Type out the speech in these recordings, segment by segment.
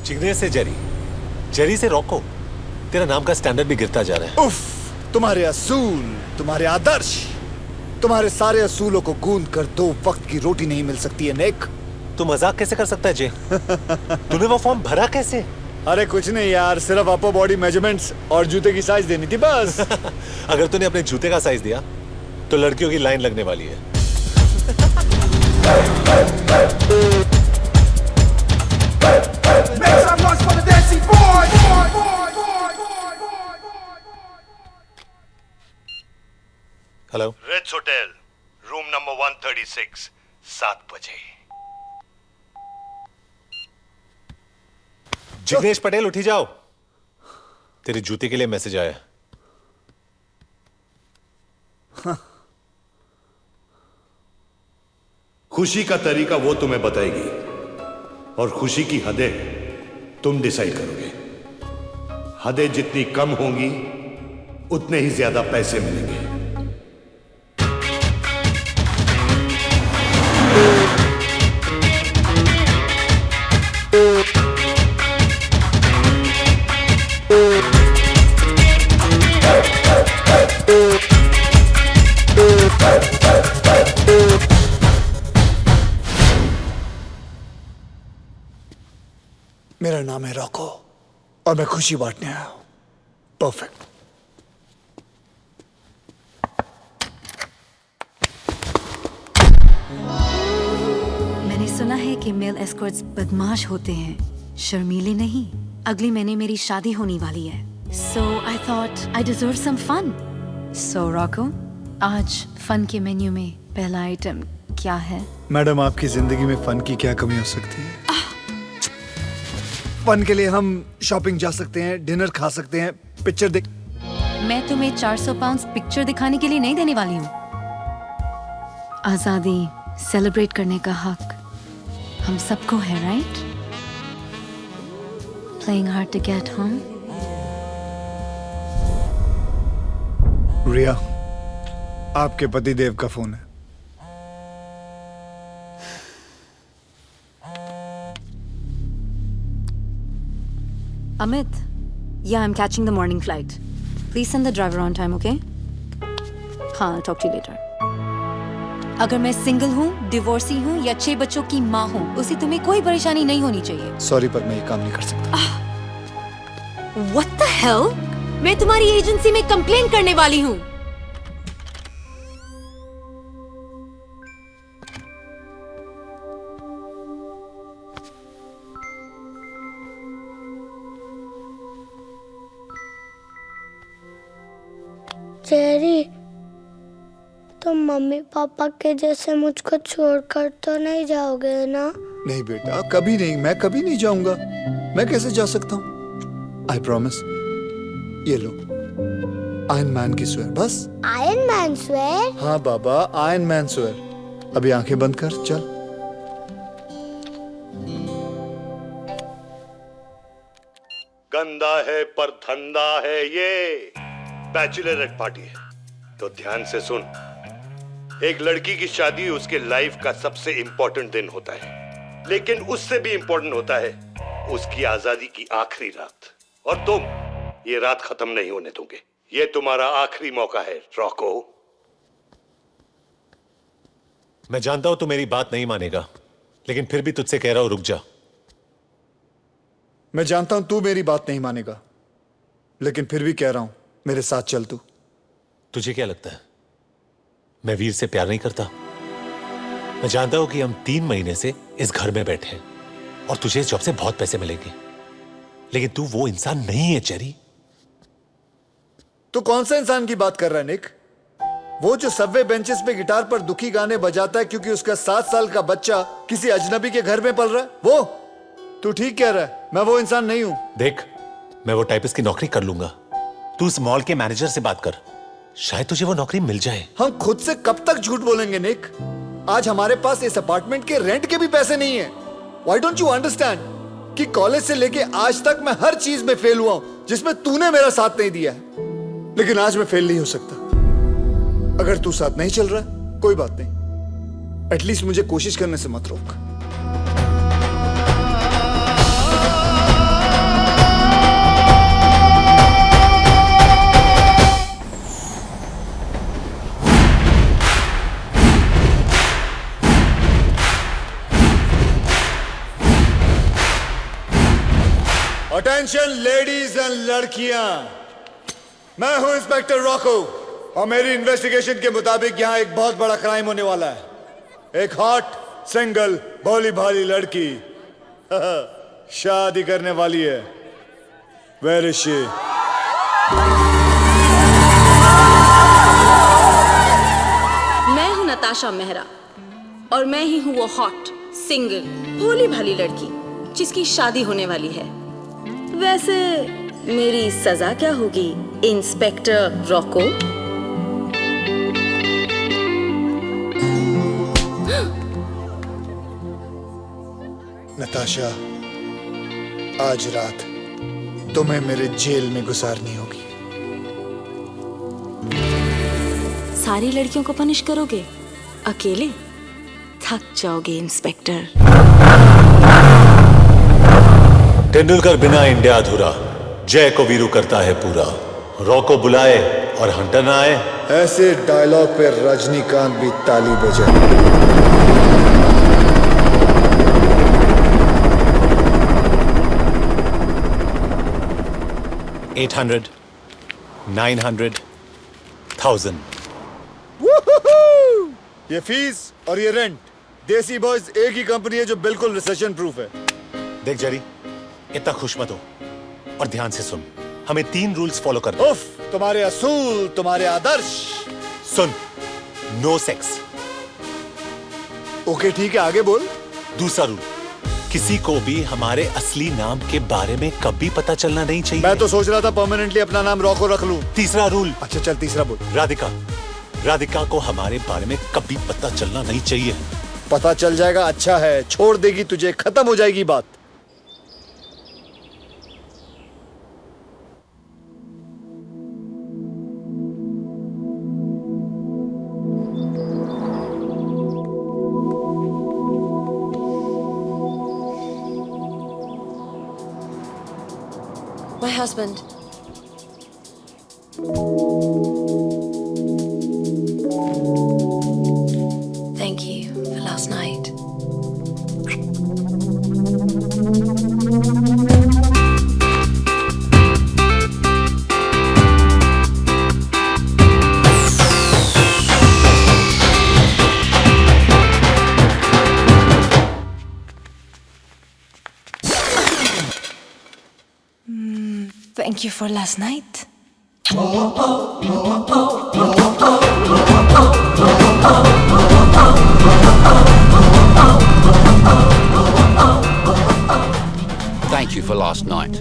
चिगने से Jerry, Jerry से Roku, तेरा नाम का स्टैंडर्ड भी गिरता जा रहा है। उफ, तुम्हारे असूल, तुम्हारे आदर्श, तुम्हारे सारे असूलों को गूंद कर 2 वक्त की रोटी नहीं मिल सकती है निक। तू मजाक कैसे कर सकता है जे? तूने वो फॉर्म भरा कैसे? अरे कुछ नहीं यार, सिर्फ अपर बॉडी मेजरमेंट्स और जूते की साइज देनी थी बस। अगर तूने अपने जूते का साइज दिया तो लड़कियों की लाइन लगने वाली है। Hello, Ritz hotel, room number 136, 7 बजे। जिग्नेश पटेल उठी जाओ, तेरे जूते के लिए मैसेज आया। खुशी का तरीका वो तुम्हें बताएगी और खुशी की हदें तुम डिसाइड करोगे। हदें जितनी कम होंगी उतने ही ज्यादा पैसे मिलेंगे। मेरा नाम है रॉको और मैं खुशी बांटने आया हूं। परफेक्ट। मैंने सुना है कि मेल एस्कॉर्ट्स बदमाश होते हैं, शर्मीले नहीं। अगले महीने मेरी शादी होने वाली है, so I thought I deserve some fun. So Roku, आज फन के मेन्यू में पहला आइटम क्या है? मैडम, आपकी जिंदगी में फन की क्या कमी हो सकती है? फन के लिए हम शॉपिंग जा सकते हैं, डिनर खा सकते हैं, पिक्चर देख। मैं तुम्हें 400 पाउंड पिक्चर दिखाने के लिए नहीं देने वाली हूँ। आजादी सेलिब्रेट करने का हक हम सबको है, right? Playing hard to get home. रिया, आपके पतिदेव का फोन है। Amit, yeah, I'm catching the morning flight. Please send the driver on time, okay? हाँ, I'll talk to you later. अगर मैं सिंगल हूँ, डिवोर्सी हूँ या 6 बच्चों की माँ हूँ, उसे तुम्हें कोई परेशानी नहीं होनी चाहिए। सॉरी, पर मैं ये काम नहीं कर सकता। What the hell? मैं तुम्हारी एजेंसी में कंप्लेन करने वाली हूँ। जेरी, तुम मम्मी पापा के जैसे मुझको छोड़कर तो नहीं जाओगे ना? नहीं बेटा, कभी नहीं, मैं कभी नहीं जाऊंगा। मैं कैसे जा सकता हूँ? I promise. ये लो, आयरन मैन की स्वेयर। बस आयरन मैन स्वेयर? हाँ बाबा, आयरन मैन स्वेयर। अभी आंखें बंद कर, चल। गंदा है पर धंधा है ये। बैचलर पार्टी है तो ध्यान से सुन। एक लड़की की शादी उसके लाइफ का सबसे इंपॉर्टेंट दिन होता है, लेकिन उससे भी इंपॉर्टेंट होता है उसकी आजादी की आखिरी रात। और तुम ये रात खत्म नहीं होने दोगे। ये तुम्हारा आखिरी मौका है रॉको। मैं जानता हूं तू मेरी बात नहीं मानेगा, लेकिन फिर भी तुझसे कह रहा हूं, रुक जा। मैं जानता हूं तू मेरी बात नहीं मानेगा, लेकिन फिर भी कह रहा हूं, मेरे साथ चल तू। तुझे क्या लगता है मैं वीर से प्यार नहीं करता? मैं जानता हूं कि हम 3 महीने से इस घर में बैठे हैं और तुझे इस जॉब से बहुत पैसे मिलेंगे, लेकिन तू वो इंसान नहीं है चेरी। तू कौन सा इंसान की बात कर रहा है निक? वो जो सबवे बेंचेस पे गिटार पर दुखी गाने बजाता है क्योंकि उसका 7 साल का बच्चा किसी अजनबी के घर में पल रहा है, वो? तू ठीक कह रहा है, मैं वो इंसान नहीं हूं। देख, मैं वो टाइपिस्ट की नौकरी कर लूंगा। तू उस मॉल के मैनेजर से बात कर, शायद तुझे वो नौकरी मिल जाए। हम खुद से कब तक झूठ बोलेंगे निक? आज हमारे पास इस अपार्टमेंट के रेंट के भी पैसे नहीं है। Why don't you understand कि कॉलेज से लेके आज तक मैं हर चीज में फेल हुआ हूं जिसमें तूने मेरा साथ नहीं दिया है, लेकिन आज मैं फेल नहीं हो सकता। अगर तू साथ नहीं चल रहा कोई बात नहीं, एटलीस्ट मुझे कोशिश करने से मत रोक। अटेंशन लेडीज एंड लड़कियां, मैं हूं इंस्पेक्टर रॉको और मेरी इन्वेस्टिगेशन के मुताबिक यहां एक बहुत बड़ा क्राइम होने वाला है। एक हॉट सिंगल भोली भाली लड़की शादी करने वाली है। Where is she? मैं हूं नताशा मेहरा और मैं ही हूं वो हॉट सिंगल भोली भाली लड़की जिसकी शादी होने वाली है। वैसे मेरी सजा क्या होगी इंस्पेक्टर रॉको? नताशा, आज रात तुम्हें मेरे जेल में गुजारनी होगी। सारी लड़कियों को पनिश करोगे? अकेले थक जाओगे इंस्पेक्टर। तेंदुलकर बिना इंडिया अधूरा, जय को वीरू करता है पूरा। रॉको बुलाए और हंटर ना आए। ऐसे डायलॉग पे रजनीकांत भी ताली बजाए। 800, 900, 1000। ये फीस और ये रेंट, देसी बॉयज एक ही कंपनी है जो बिल्कुल रिसेशन प्रूफ है। देख जेरी, इतना खुश मत हो और ध्यान से सुन। हमें 3 रूल्स फॉलो करने हैं। उफ, तुम्हारे असूल, तुम्हारे आदर्श। सुन, नो सेक्स। ओके ठीक है, आगे बोल। दूसरा रूल, किसी को भी हमारे असली नाम के बारे में कभी पता चलना नहीं चाहिए। मैं तो सोच रहा था परमानेंटली अपना नाम रॉको रख लूं। तीसरा रूल, अच्छा चल तीसरा बोल। राधिका को हमारे बारे में कभी पता चलना नहीं चाहिए। पता चल जाएगा, अच्छा है, छोड़ देगी तुझे, खत्म हो जाएगी बात। My husband. Thank you for last night. Thank you for last night. Thank you for last night.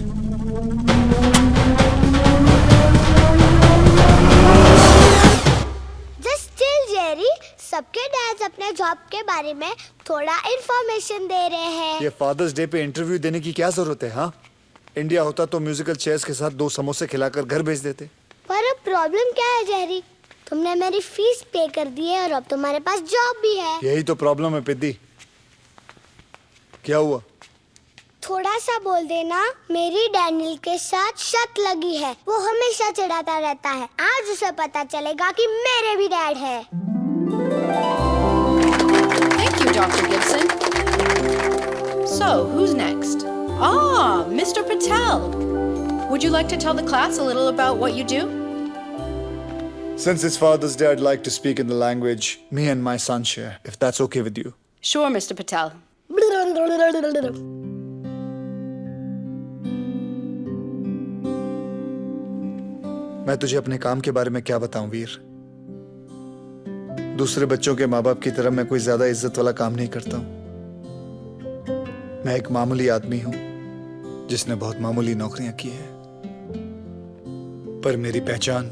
Just chill, Jerry. सबके डैड्स अपने जॉब के बारे में थोड़ा इंफॉर्मेशन दे रहे हैं। ये फादर्स डे पे इंटरव्यू देने की क्या जरूरत है? हाँ, इंडिया होता तो म्यूजिकल चेयर्स के साथ 2 समोसे खिलाकर घर भेज देते। पर अब प्रॉब्लम क्या है जेरी? तुमने मेरी फीस पे कर दी है और अब तुम्हारे पास जॉब भी है। यही तो प्रॉब्लम है पिद्दी। क्या हुआ? थोड़ा सा बोल देना, मेरी डैनियल के साथ शक लगी है। वो हमेशा चिढ़ाता रहता है। आज उसे पता चलेगा कि मेरे भी डैड है। Thank you, Dr. Gibson. So, who's next? Ah, Mr. Patel. Would you like to tell the class a little about what you do? Since it's Father's Day, I'd like to speak in the language me and my son share, if that's okay with you. Sure, Mr. Patel. मैं तुझे अपने काम के बारे में क्या बताऊं वीर? दूसरे बच्चों के माँ बाप की तरह मैं कोई ज्यादा इज्जत वाला काम नहीं करता हूं। मैं एक मामूली आदमी हूं जिसने बहुत मामूली नौकरियां की हैं। पर मेरी पहचान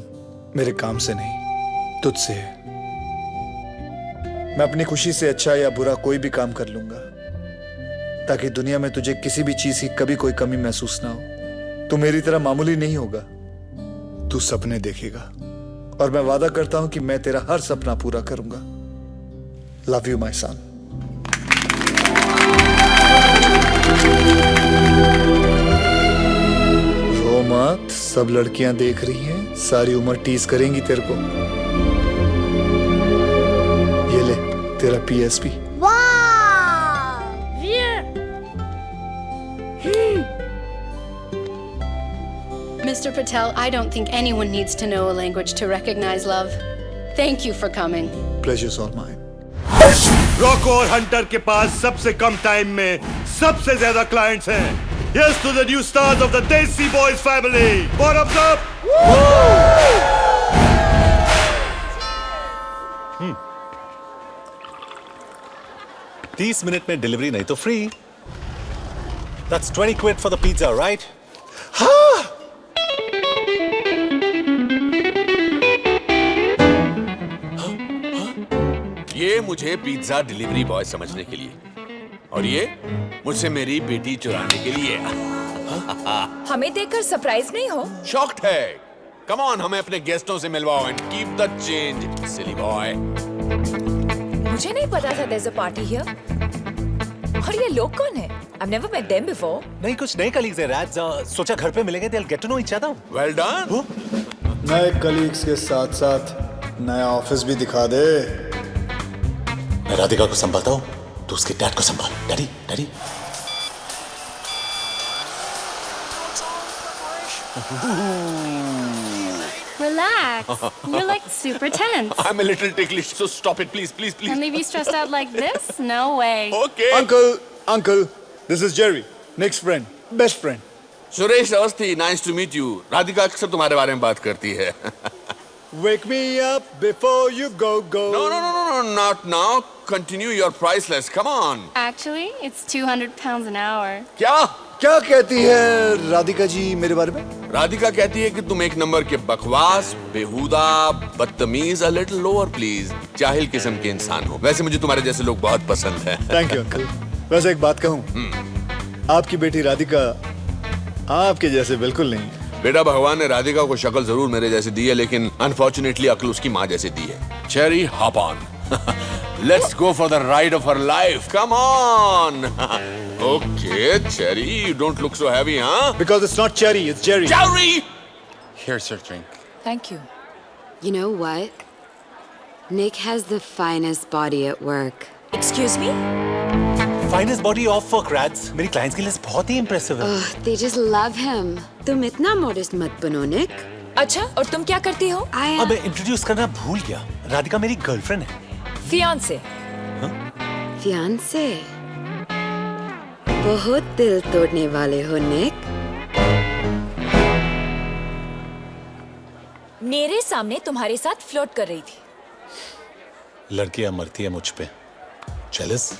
मेरे काम से नहीं, तुझसे है। मैं अपनी खुशी से अच्छा या बुरा कोई भी काम कर लूंगा ताकि दुनिया में तुझे किसी भी चीज की कभी कोई कमी महसूस ना हो। तू मेरी तरह मामूली नहीं होगा, तू सपने देखेगा और मैं वादा करता हूं कि मैं तेरा हर सपना पूरा करूंगा। Love you my son. रो मत, सब लड़कियां देख रही हैं, सारी उम्र टीज करेंगी तेरे को। ये ले तेरा PSP। Mr. Patel, I don't think anyone needs to know a language to recognize love. Thank you for coming. Pleasure's all mine. Roku और हंटर के पास सबसे कम टाइम में सबसे ज्यादा क्लाइंट्स हैं। Yes to the new stars of the Desi Boys family. Bottoms up. 30 minute में delivery नहीं तो free. That's 20 quid for the pizza, right? ये मुझे पिज्जा डिलीवरी बॉय समझने के लिए और ये मुझसे मेरी बेटी चुराने के लिए। हमें देखकर सरप्राइज नहीं हो? शॉक्ड है। कम ऑन, हमें अपने गेस्टों से मिलवाओ and keep the change, silly boy. मुझे नहीं पता था there's a party here. और ये लोग कौन है? I've never met them before. नहीं, कुछ नए कलीग्स हैं राज। सोचा घर पे मिलेंगे, they'll get to know each other. Well done. नए कलीग्स के साथ साथ नया ऑफिस भी दिखा दे। मैं राधिका को संभालता हूँ, तो उसके डैड को संभाल। Daddy, daddy. Relax. You're like super tense. I'm a little ticklish, so stop it, please, please, please. And leave you stressed out like this? No way. Okay. Uncle, this is Jerry, Nick's friend, best friend. Suresh Awasthi, nice to meet you. Radhika अक्सर तुम्हारे बारे में बात करती है। Wake me up before you go. No, not now. Continue your priceless. Come on. Actually, it's 200 pounds an hour. क्या कहती है राधिका जी मेरे बारे में? राधिका कहती है कि तुम एक नंबर के बकवास, बेहुदा, बदतमीज, a little lower please, जाहिल किस्म के इंसान हो। वैसे मुझे तुम्हारे जैसे लोग बहुत पसंद हैं। Thank you uncle. वैसे एक बात कहूँ, आपकी बेटी राधिका आपके जैसे बिल्कुल नहीं है। बेटा, भगवान ने राधिका को शक्ल जरूर मेरे जैसे दी है, लेकिन अनफॉर्चुनेटली अक्ल उसकी माँ जैसे दी है। Cherry, hop on. Let's go for the ride of her life. Come on. Okay, Cherry, you don't look so heavy, huh? Because it's not Cherry, it's Jerry. Jerry! Here's your drink. Thank you. You know what? Nick has the finest body at work. Excuse me? Finest body off work, Rads. मेरी clients की list बहुत ही impressive है। They just love him. तुम इतना modest मत बनो, Nick. अच्छा, और तुम क्या करती हो? अब मैं इंट्रोड्यूस करना भूल गया। राधिका मेरी गर्लफ्रेंड है। Fiance. Fiance? बहुत दिल तोड़ने वाले हो, Nick. मेरे सामने तुम्हारे साथ फ्लर्ट कर रही थी। लड़कियां मरती है मुझ पे। Jealous?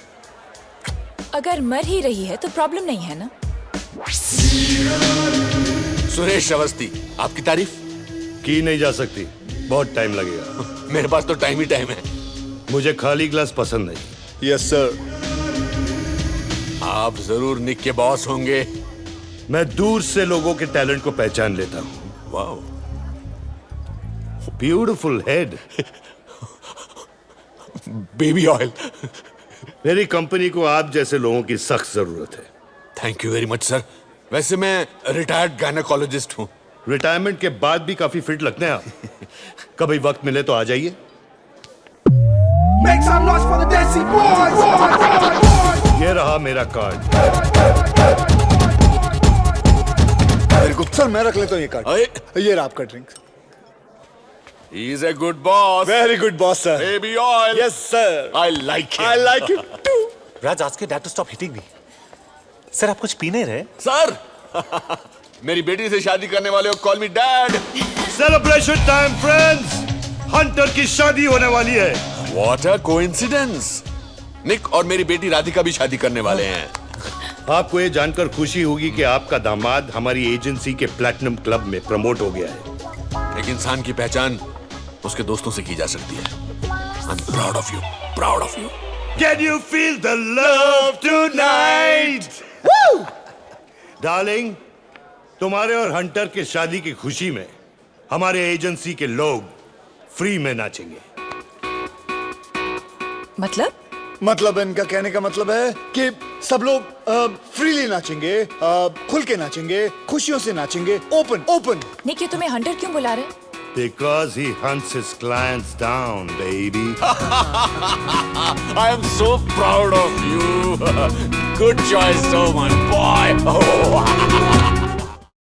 अगर मर ही रही है तो प्रॉब्लम नहीं है ना? सुरेश अवस्थी, आपकी तारीफ की नहीं जा सकती, बहुत टाइम लगेगा। मेरे पास तो टाइम ही टाइम है। मुझे खाली ग्लास पसंद नहीं। Yes sir. आप जरूर निक के बॉस होंगे। मैं दूर से लोगों के टैलेंट को पहचान लेता हूँ। Wow, beautiful head. Baby oil. मेरी कंपनी को आप जैसे लोगों की सख्त जरूरत है। Thank you very much sir. वैसे मैं रिटायर्ड गायनेकोलॉजिस्ट हूँ। रिटायरमेंट के बाद भी काफी फिट लगते हैं आप। कभी वक्त मिले तो आ जाइए। Make some noise for the Desi Boys! ये रहा मेरा कार्ड। वेरी गुड सर, मैं रख लेता हूँ ये कार्ड। ये रहा आपका drink. He is a good boss. Very good boss sir. Baby oil. Yes sir. I like him. I like him too. Raj, ask your dad to stop hitting me. Sir, आप कुछ P नहीं रहे? Sir, मेरी बेटी से शादी करने वाले हो, call me dad. Celebration time friends, Hunter की शादी होने वाली है। What a coincidence. निक और मेरी बेटी राधिका भी शादी करने वाले हैं। आपको ये जानकर खुशी होगी कि आपका दामाद हमारी एजेंसी के प्लैटिनम क्लब में प्रमोट हो गया है। एक इंसान की पहचान उसके दोस्तों से की जा सकती है। I'm proud of you. Proud of you. Can you feel the love tonight? Woo! Darling, तुम्हारे और हंटर के शादी की खुशी में हमारे एजेंसी के लोग फ्री में नाचेंगे। मतलब इनका कहने का मतलब है कि सब लोग फ्रीली नाचेंगे, खुल के नाचेंगे, खुशियों से नाचेंगे, ओपन। निक, ये तुम्हें हंटर क्यों बुला रहे? Because he hunts his clients down, baby. I am so proud of you. Good choice, so much, boy. Oh.